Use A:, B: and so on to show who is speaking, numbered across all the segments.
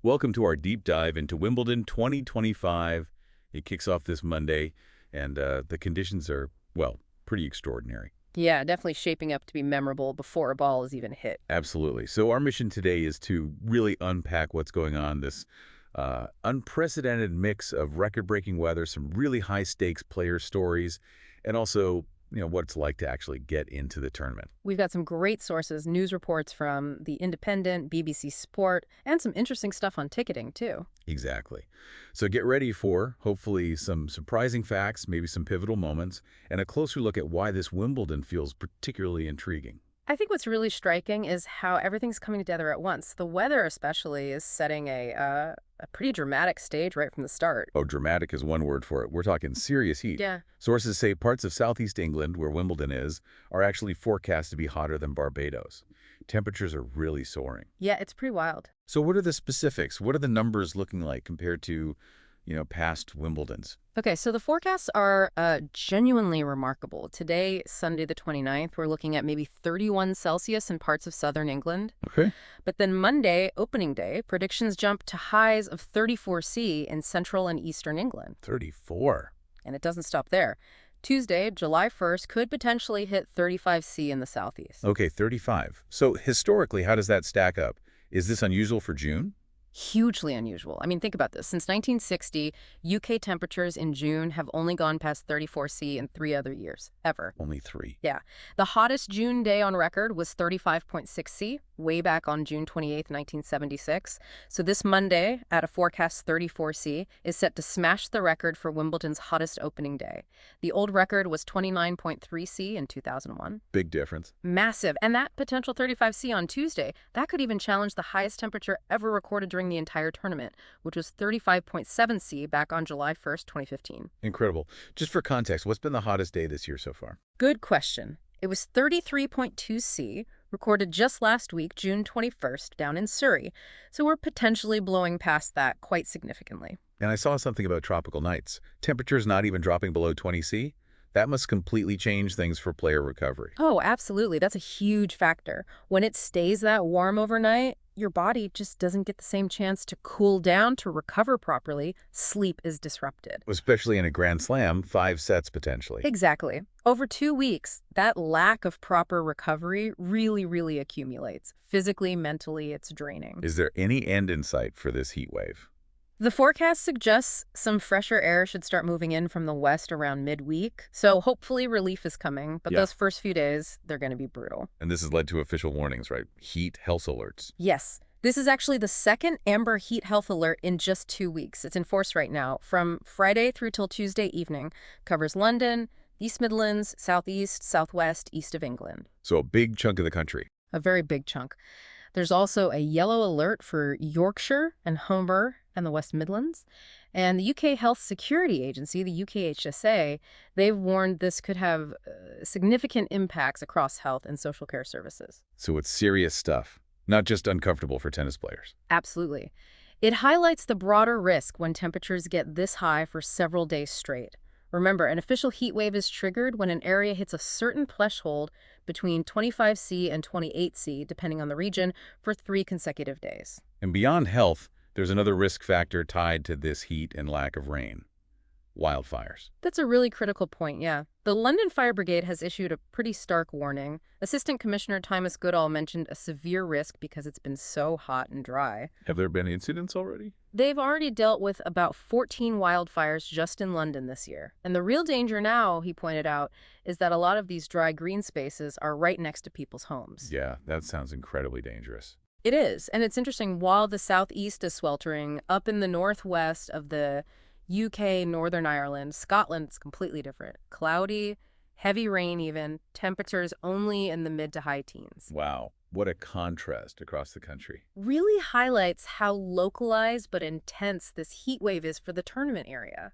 A: Welcome to our deep dive into Wimbledon 2025. It kicks off this Monday, and the conditions are, well, pretty extraordinary.
B: Yeah, definitely shaping up to be memorable before a ball is even hit.
A: Absolutely. So our mission today is to really unpack what's going on, this unprecedented mix of record-breaking weather, some really high-stakes player stories, and also, what it's like to actually get into the tournament.
B: We've got some great sources, news reports from The Independent, BBC Sport, and some interesting stuff on ticketing, too.
A: Exactly. So get ready for, hopefully, some surprising facts, maybe some pivotal moments, and a closer look at why this Wimbledon feels particularly intriguing.
B: I think what's really striking is how everything's coming together at once. The weather, especially, is setting a pretty dramatic stage right from the start.
A: Oh, dramatic is one word for it. We're talking serious heat.
B: Yeah.
A: Sources say parts of southeast England, where Wimbledon is, are actually forecast to be hotter than Barbados. Temperatures are really soaring.
B: Yeah, it's pretty wild.
A: So what are the specifics? What are the numbers looking like compared to, past Wimbledons?
B: Okay, so the forecasts are genuinely remarkable. Today, Sunday the 29th, we're looking at maybe 31 Celsius in parts of southern England.
A: Okay.
B: But then Monday, opening day, predictions jump to highs of 34 C in central and eastern England.
A: 34.
B: And it doesn't stop there. Tuesday, July 1st, could potentially hit 35 C in the southeast.
A: Okay, 35. So historically, how does that stack up? Is this unusual for June?
B: Hugely unusual. I mean, think about this. Since 1960, UK temperatures in June have only gone past 34 C in 3 other years, ever.
A: Only 3.
B: Yeah. The hottest June day on record was 35.6 C, way back on June 28th, 1976. So this Monday, at a forecast 34 C, is set to smash the record for Wimbledon's hottest opening day. The old record was 29.3 C in 2001.
A: Big difference.
B: Massive. And that potential 35 C on Tuesday, that could even challenge the highest temperature ever recorded during the entire tournament, which was 35.7 C back on July 1st, 2015.
A: Incredible. Just for context, what's been the hottest day this year so far?
B: Good question. It was 33.2 C, recorded just last week, June 21st, down in Surrey. So we're potentially blowing past that quite significantly.
A: And I saw something about tropical nights. Temperatures not even dropping below 20 C? That must completely change things for player recovery.
B: Oh, absolutely. That's a huge factor. When it stays that warm overnight, your body just doesn't get the same chance to cool down to recover properly. Sleep is disrupted.
A: Especially in a Grand Slam, 5 sets potentially.
B: Exactly. Over 2 weeks, that lack of proper recovery really accumulates. Physically, mentally, it's draining.
A: Is there any end in sight for this heat wave?
B: The forecast suggests some fresher air should start moving in from the west around midweek, so hopefully relief is coming, but
A: Yeah.
B: those first few days, they're going to be brutal.
A: And this has led to official warnings, right? Heat health alerts.
B: Yes, this is actually the second Amber Heat Health Alert in just 2 weeks. It's in force right now, from Friday through till Tuesday evening. Covers London, East Midlands, Southeast, Southwest, East of England.
A: So a big chunk of the country.
B: A very big chunk. There's also a yellow alert for Yorkshire and Humber and the West Midlands. And the UK Health Security Agency, the UKHSA, they've warned this could have significant impacts across health and social care services.
A: So it's serious stuff, not just uncomfortable for tennis players.
B: Absolutely. It highlights the broader risk when temperatures get this high for several days straight. Remember, an official heat wave is triggered when an area hits a certain threshold between 25 C and 28 C, depending on the region, for 3 consecutive days.
A: And beyond health, there's another risk factor tied to this heat and lack of rain. Wildfires.
B: That's a really critical point, yeah. The London Fire Brigade has issued a pretty stark warning. Assistant Commissioner Thomas Goodall mentioned a severe risk because it's been so hot and dry.
A: Have there been incidents already?
B: They've already dealt with about 14 wildfires just in London this year. And the real danger now, he pointed out, is that a lot of these dry green spaces are right next to people's homes.
A: Yeah, that sounds incredibly dangerous.
B: It is. And it's interesting, while the southeast is sweltering, up in the northwest of the UK, Northern Ireland, Scotland, it's completely different. Cloudy, heavy rain even, temperatures only in the mid to high teens.
A: Wow, what a contrast across the country.
B: Really highlights how localized but intense this heat wave is for the tournament area.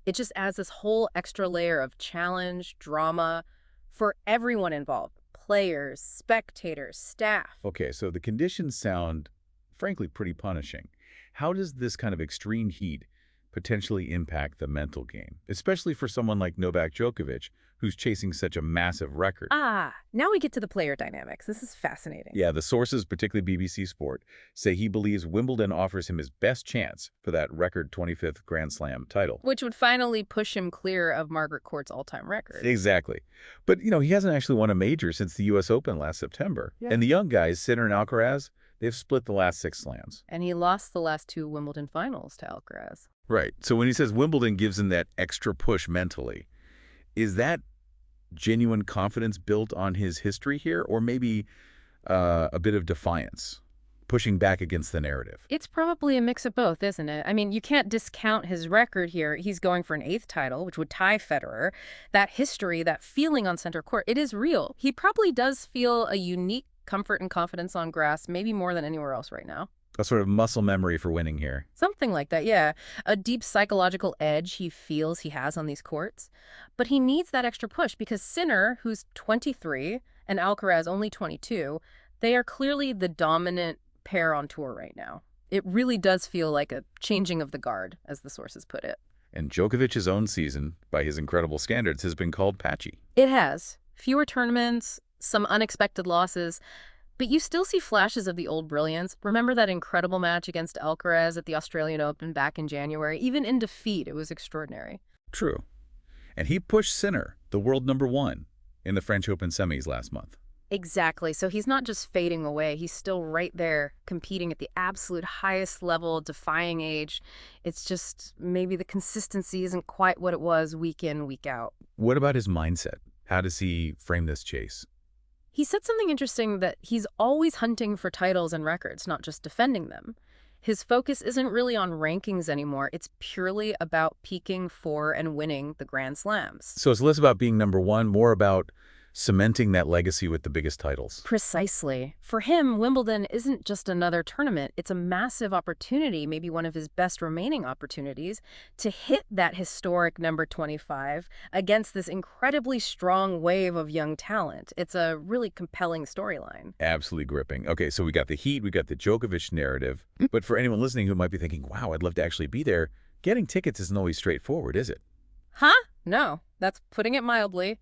B: It just adds this whole extra layer of challenge, drama for everyone involved. Players, spectators, staff.
A: Okay, so the conditions sound, frankly, pretty punishing. How does this kind of extreme heat potentially impact the mental game, especially for someone like Novak Djokovic, who's chasing such a massive record.
B: Ah, now we get to the player dynamics. This is fascinating.
A: Yeah, the sources, particularly BBC Sport, say he believes Wimbledon offers him his best chance for that record 25th Grand Slam title.
B: Which would finally push him clear of Margaret Court's all-time record.
A: Exactly. But, he hasn't actually won a major since the U.S. Open last September.
B: Yeah.
A: And the young guys, Sinner and Alcaraz, they've split the last 6 slams.
B: And he lost the last 2 Wimbledon finals to Alcaraz.
A: Right. So when he says Wimbledon gives him that extra push mentally, is that genuine confidence built on his history here, or maybe a bit of defiance, pushing back against the narrative?
B: It's probably a mix of both, isn't it? I mean, you can't discount his record here. He's going for an 8th title, which would tie Federer. That history, that feeling on center court, it is real. He probably does feel a unique comfort and confidence on grass, maybe more than anywhere else right now.
A: A sort of muscle memory for winning here.
B: Something like that, yeah. A deep psychological edge he feels he has on these courts. But he needs that extra push because Sinner, who's 23, and Alcaraz only 22, they are clearly the dominant pair on tour right now. It really does feel like a changing of the guard, as the sources put it.
A: And Djokovic's own season, by his incredible standards, has been called patchy.
B: It has. Fewer tournaments, some unexpected losses. But you still see flashes of the old brilliance. Remember that incredible match against Alcaraz at the Australian Open back in January? Even in defeat, it was extraordinary.
A: True. And he pushed Sinner, the world #1, in the French Open semis last month.
B: Exactly. So he's not just fading away. He's still right there, competing at the absolute highest level, defying age. It's just maybe the consistency isn't quite what it was week in, week out.
A: What about his mindset? How does he frame this chase?
B: He said something interesting, that he's always hunting for titles and records, not just defending them. His focus isn't really on rankings anymore. It's purely about peaking for and winning the Grand Slams.
A: So it's less about being #1, more about cementing that legacy with the biggest titles.
B: Precisely. For him, Wimbledon isn't just another tournament. It's a massive opportunity, maybe one of his best remaining opportunities, to hit that historic number 25 against this incredibly strong wave of young talent. It's a really compelling storyline.
A: Absolutely gripping. Okay, so we got the heat, we got the Djokovic narrative. But for anyone listening who might be thinking, wow, I'd love to actually be there, getting tickets isn't always straightforward, is it?
B: Huh? No, that's putting it mildly.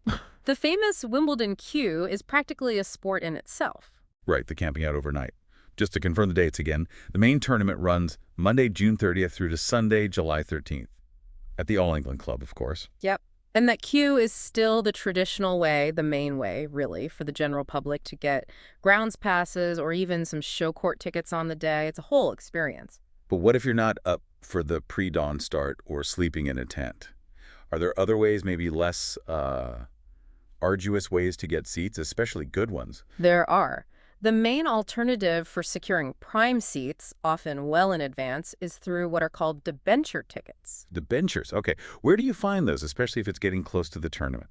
B: The famous Wimbledon queue is practically a sport in itself.
A: Right, the camping out overnight. Just to confirm the dates again, the main tournament runs Monday, June 30th through to Sunday, July 13th. At the All England Club, of course.
B: Yep. And that queue is still the traditional way, the main way, really, for the general public to get grounds passes or even some show court tickets on the day. It's a whole experience.
A: But what if you're not up for the pre-dawn start or sleeping in a tent? Are there other ways, maybe less arduous ways to get seats, especially good ones?
B: There are. The main alternative for securing prime seats, often well in advance, is through what are called debenture tickets.
A: Debentures. Okay. Where do you find those, especially if it's getting close to the tournament?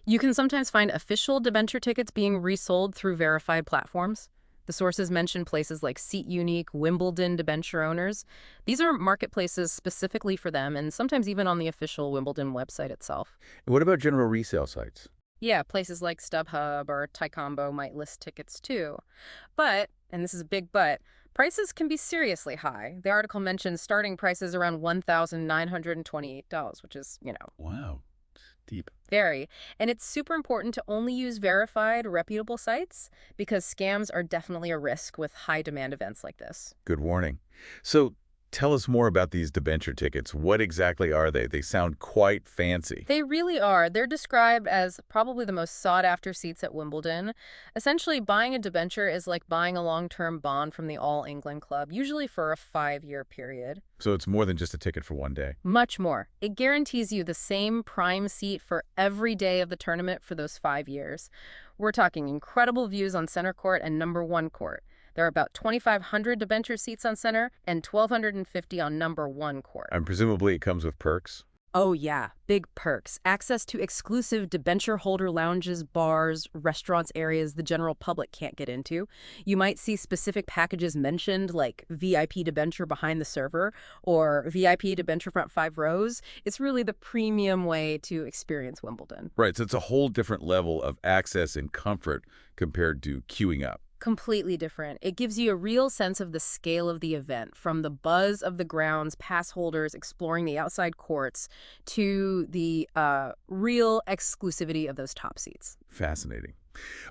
B: You can sometimes find official debenture tickets being resold through verified platforms. The sources mention places like SeatUnique, Wimbledon debenture owners. These are marketplaces specifically for them, and sometimes even on the official Wimbledon website itself.
A: And what about general resale sites?
B: Yeah, places like StubHub or Taekwondo might list tickets too. But, and this is a big but, prices can be seriously high. The article mentions starting prices around $1,928, which is,
A: Wow. Deep.
B: Very. And it's super important to only use verified, reputable sites because scams are definitely a risk with high-demand events like this.
A: Good warning. So tell us more about these debenture tickets. What exactly are they? They sound quite fancy.
B: They really are. They're described as probably the most sought-after seats at Wimbledon. Essentially, buying a debenture is like buying a long-term bond from the All England Club, usually for a 5-year period.
A: So it's more than just a ticket for one day.
B: Much more. It guarantees you the same prime seat for every day of the tournament for those 5 years. We're talking incredible views on center court and #1 court. There are about 2,500 debenture seats on center and 1,250 on #1 court.
A: And presumably it comes with perks?
B: Oh yeah, big perks. Access to exclusive debenture holder lounges, bars, restaurants, areas the general public can't get into. You might see specific packages mentioned like VIP debenture behind the server or VIP debenture front 5 rows. It's really the premium way to experience Wimbledon.
A: Right, so it's a whole different level of access and comfort compared to queuing up.
B: Completely different. It gives you a real sense of the scale of the event, from the buzz of the grounds, pass holders exploring the outside courts, to the real exclusivity of those top seats.
A: Fascinating.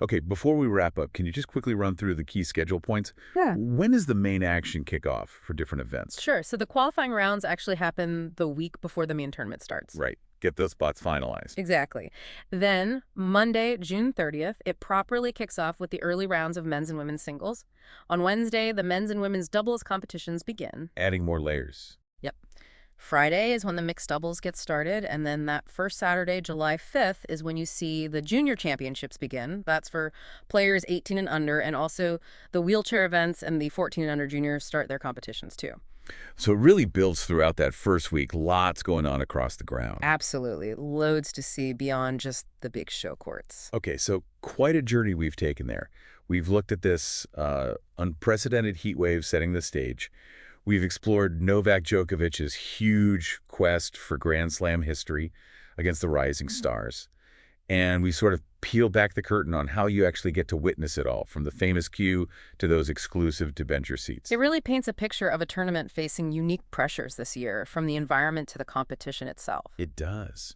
A: Okay, before we wrap up, can you just quickly run through the key schedule points?
B: Yeah.
A: When does the main action kick off for different events?
B: Sure. So the qualifying rounds actually happen the week before the main tournament starts.
A: Right. Get those spots finalized.
B: Exactly. Then, Monday, June 30th, it properly kicks off with the early rounds of men's and women's singles. On Wednesday, the men's and women's doubles competitions begin.
A: Adding more layers.
B: Yep. Friday is when the mixed doubles get started, and then that first Saturday, July 5th, is when you see the junior championships begin. That's for players 18 and under, and also the wheelchair events and the 14 and under juniors start their competitions too.
A: So it really builds throughout that first week. Lots going on across the ground.
B: Absolutely. Loads to see beyond just the big show courts.
A: Okay, so quite a journey we've taken there. We've looked at this unprecedented heat wave setting the stage. We've explored Novak Djokovic's huge quest for Grand Slam history against the rising stars. And we sort of peel back the curtain on how you actually get to witness it all, from the famous queue to those exclusive debenture seats.
B: It really paints a picture of a tournament facing unique pressures this year, from the environment to the competition itself.
A: It does.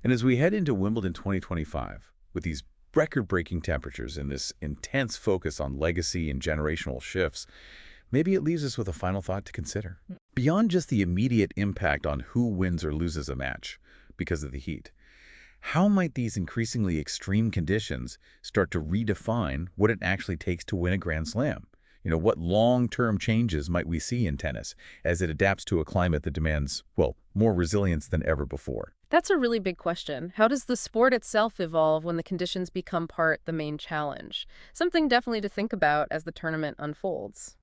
A: And as we head into Wimbledon 2025, with these record-breaking temperatures and this intense focus on legacy and generational shifts, maybe it leaves us with a final thought to consider. Beyond just the immediate impact on who wins or loses a match because of the heat, how might these increasingly extreme conditions start to redefine what it actually takes to win a Grand Slam? What long-term changes might we see in tennis as it adapts to a climate that demands, well, more resilience than ever before?
B: That's a really big question. How does the sport itself evolve when the conditions become the main challenge? Something definitely to think about as the tournament unfolds.